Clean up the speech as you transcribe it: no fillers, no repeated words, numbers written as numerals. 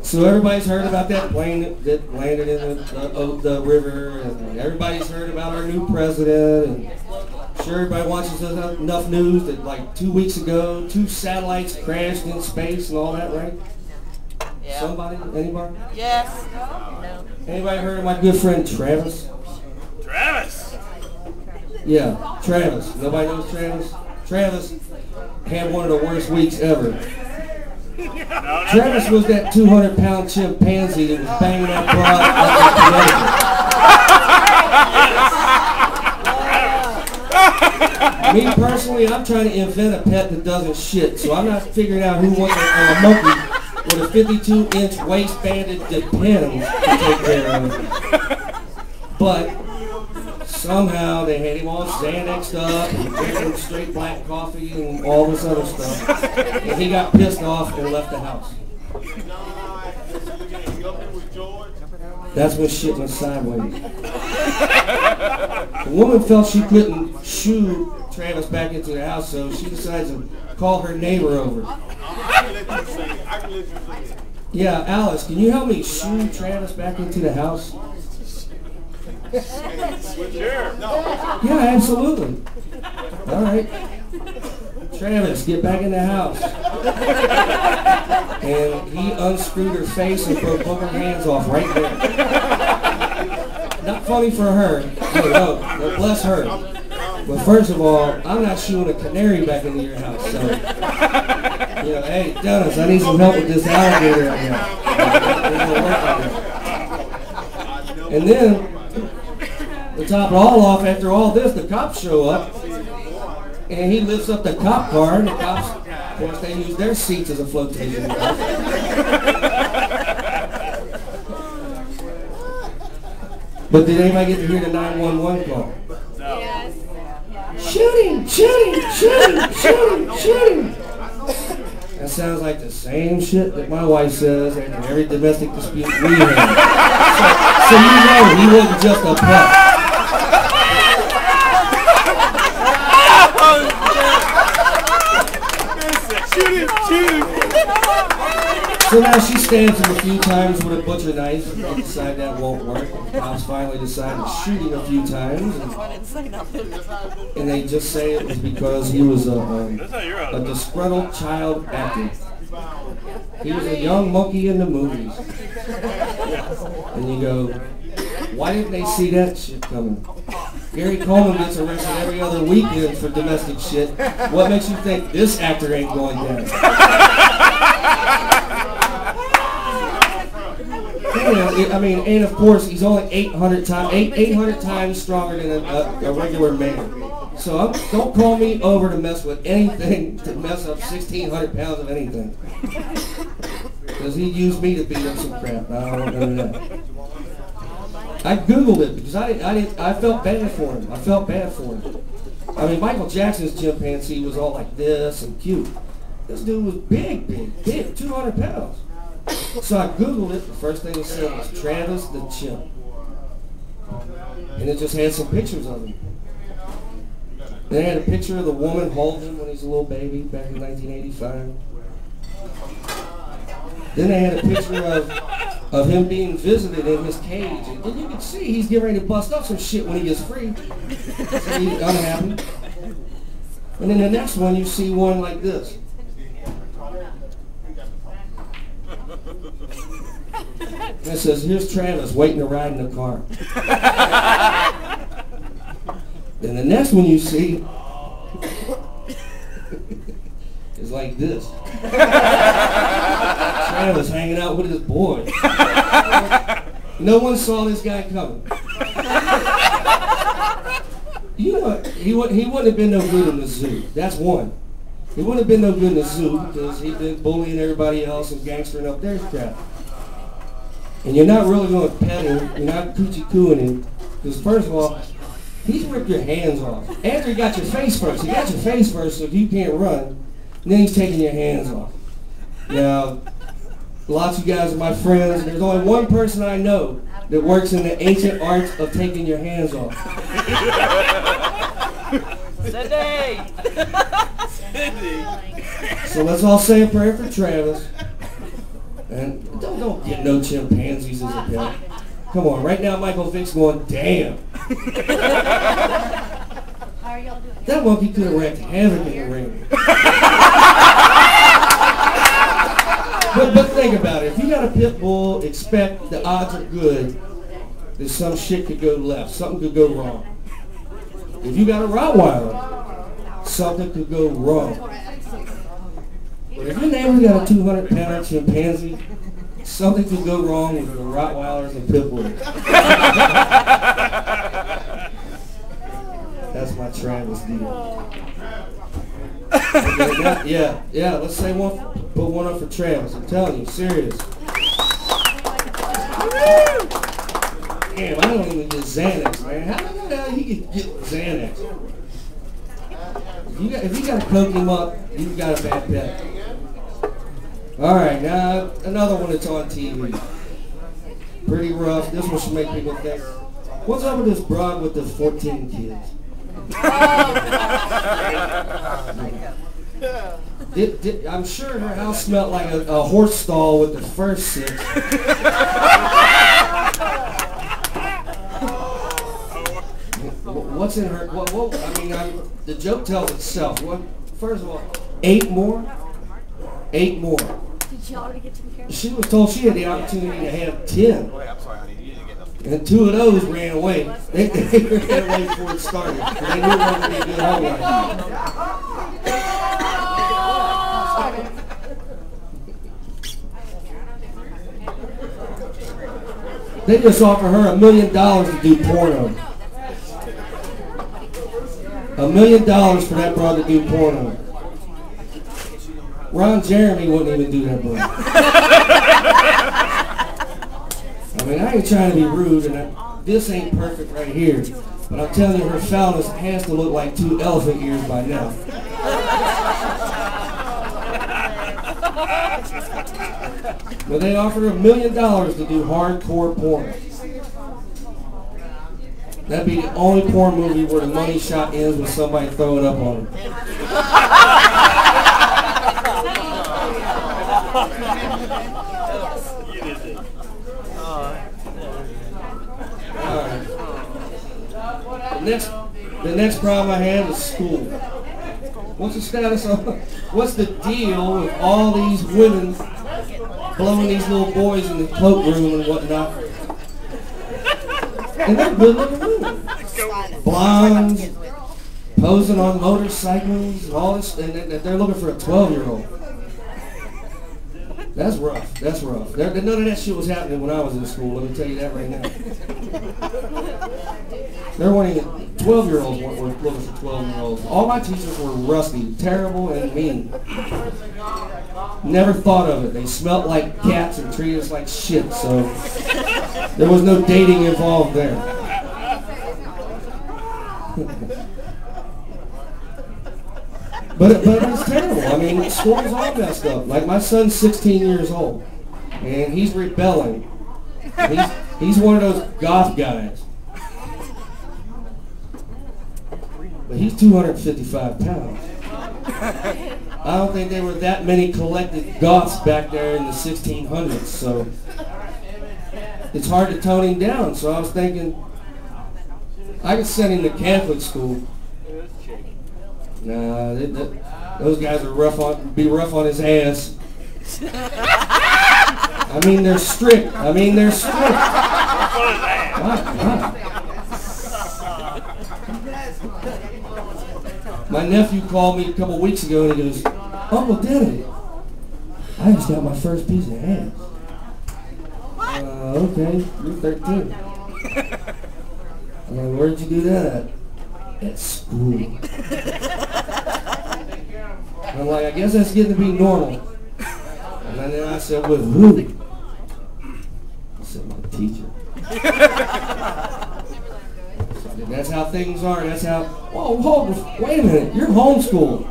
So everybody's heard about that plane that landed in the river, and everybody's heard about our new president, and I'm sure everybody watches enough news that like 2 weeks ago, 2 satellites crashed in space and all that, right? Yeah. Somebody? Anybody? Yes. No. Anybody heard of my good friend Travis? Travis! Yeah, Travis. Nobody knows Travis? Travis had one of the worst weeks ever. Travis was that 200-pound chimpanzee that was banging that broad. Me personally, I'm trying to invent a pet that doesn't shit, so I'm not figuring out who wants a monkey with a 52-inch waist-banded Depends to take care of. But somehow they had him all Xanaxed up and drinking straight black coffee and all this other stuff. And he got pissed off and left the house. That's when shit went sideways. The woman felt she couldn't shoo Travis back into the house, so she decided to call her neighbor over. Yeah, Alice, can you help me shoo Travis back into the house? Sure. Yeah, absolutely. All right. Travis, get back in the house. And he unscrewed her face and broke both her hands off right there. Not funny for her. No, bless her. But first of all, I'm not shooing a canary back into your house. So, you know, hey, Dennis, I need some help with this alligator right now. And then, to top it all off, after all this, the cops show up, and he lifts up the cop car, and the cops, of course, they use their seats as a flotation device. But did anybody get to hear the 911 call? No. Yes. Shooting, shooting, shooting, shooting, shooting. That sounds like the same shit that my wife says after every domestic dispute we have. So you know he wasn't just a pet. So now she stabs him a few times with a butcher knife, and they decide that won't work. The cops finally decide to shoot him a few times, and they just say it was because he was a disgruntled child actor. He was a young monkey in the movies. And you go, why didn't they see that shit coming? Gary Coleman gets arrested every other weekend for domestic shit. What makes you think this actor ain't going down? I mean, and of course, he's only 800 times stronger than a regular man. So don't call me over to mess with anything, to mess up 1,600 pounds of anything. Because he used me to beat up some crap. I don't know that. I Googled it because I felt bad for him. I felt bad for him. I mean, Michael Jackson's chimpanzee was all like this and cute. This dude was big, 200 pounds. So I Googled it. The first thing it said was Travis the chimp. And it just had some pictures of him. They had a picture of the woman holding him when he was a little baby back in 1985. Then they had a picture of him being visited in his cage. And you can see he's getting ready to bust up some shit when he gets free. So he's unhappy. And then the next one, you see one like this. And it says, here's Travis waiting to ride in the car. Then the next one you see is like this. Travis hanging out with his boy. No one saw this guy coming. You know what? He wouldn't have been no good in the zoo. That's one. He wouldn't have been no good in the zoo because he'd been bullying everybody else and gangstering up their crap. And you're not really going to pet him. You're not coochie-cooing him. Because first of all, he's ripped your hands off. After he got your face first. He got your face first so if you can't run, and then he's taking your hands off. Now, lots of you guys are my friends. There's only one person I know that works in the ancient art of taking your hands off. Cindy! So let's all say a prayer for Travis. And don't get no chimpanzees as a pet. Come on, right now Michael Vick's going, damn. That monkey could have wreaked havoc in the ring. But think about it. If you got a pit bull, expect the odds are good that some shit could go left. Something could go wrong. If you got a Rottweiler, something could go wrong. But if your neighbor got a 200-pound chimpanzee, something could go wrong with the Rottweilers and pit bulls. That's my Travis deal. Okay, now, yeah, let's say put one up for Travis. I'm telling you, serious. Damn, I don't even get Xanax, man. How the hell he can get Xanax? If you gotta coke him up, you've got a bad pet. Alright, now another one that's on TV. Pretty rough. This one should make people think, what's up with this broad with the 14 kids? I'm sure her house smelled like a horse stall with the first 6. What's in her? The joke tells itself. First of all, 8 more? 8 more. Did she already get taken care of? She was told she had the opportunity to have 10. And 2 of those ran away. They ran away before it started. They knew it wasn't going to be a good home life. They just offer her $1 million to do porno. $1 million for that broad to do porno. Ron Jeremy wouldn't even do that broad. I mean, I ain't trying to be rude, and this ain't perfect right here, but I'm telling you, her phallus has to look like 2 elephant ears by now. But they offered her $1 million to do hardcore porn. That'd be the only porn movie where the money shot ends with somebody throwing up on her. The next problem I have is school. What's the status of, what's the deal with all these women blowing these little boys in the cloakroom and whatnot? And they're good looking women. Blondes, posing on motorcycles, and all this, and they're looking for a 12-year-old. That's rough. That's rough. None of that shit was happening when I was in school, let me tell you that right now. There weren't even 12-year-olds were looking for 12-year-olds. All my teachers were rusty, terrible, and mean. Never thought of it. They smelt like cats and treated us like shit, so there was no dating involved there. But it's terrible. I mean, school's all messed up. Like, my son's 16 years old, and he's rebelling. He's one of those goth guys. But he's 255 pounds. I don't think there were that many collected goths back there in the 1600s, so it's hard to tone him down. So I was thinking, I could send him to Catholic school. Nah, those guys are rough on his ass. I mean, they're strict. My God. My nephew called me a couple weeks ago and he goes, Uncle Denny, I just got my first piece of ass. Okay, you're 13. Where'd you do that at? At school. I'm like, I guess that's getting to be normal. And then I said, with who? I said, my teacher. So that's how things are. That's how, whoa, wait a minute, you're homeschooled.